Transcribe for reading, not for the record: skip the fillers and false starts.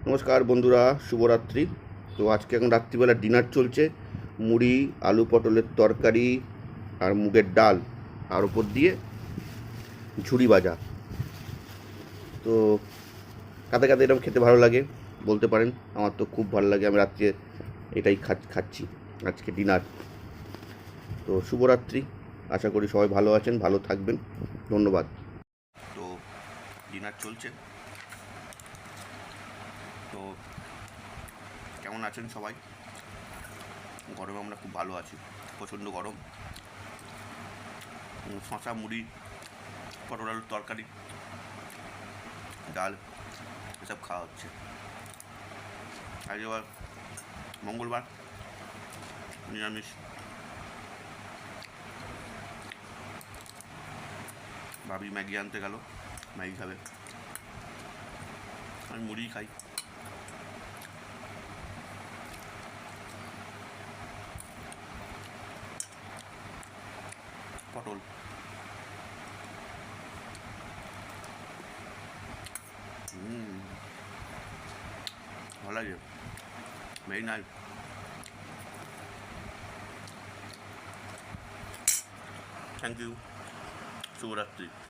নমস্কার বন্ধুরা, শুভরাত্রি। তো আজকে এখন রাত্রিবেলা ডিনার চলছে। মুড়ি, আলু পটলের তরকারি আর মুগের ডাল, আর ওপর দিয়ে ঝুরি ভাজা। তো কাতে কাতে এরকম খেতে ভালো লাগে বলতে পারেন। আমার তো খুব ভালো লাগে, আমি রাত্রে এটাই খাচ্ছি আজকে ডিনার। তো শুভরাত্রি, আশা করি সবাই ভালো আছেন, ভালো থাকবেন। ধন্যবাদ। তো ডিনার চলছে। তো কেমন আছেন সবাই? গরমে আমরা খুব ভালো আছি, প্রচণ্ড গরম। শশা, মুড়ি, পটল আলুর তরকারি, ডাল, এসব খাওয়া হচ্ছে। আজ আবার মঙ্গলবার, নিরামিষ। ভাবি ম্যাগি আনতে গেল, ম্যাগি খাবে, আমি মুড়ি খাই। পটল ভালো লাগে, ভেরি নাইস। থ্যাংক ইউ, শুভরাত্রি।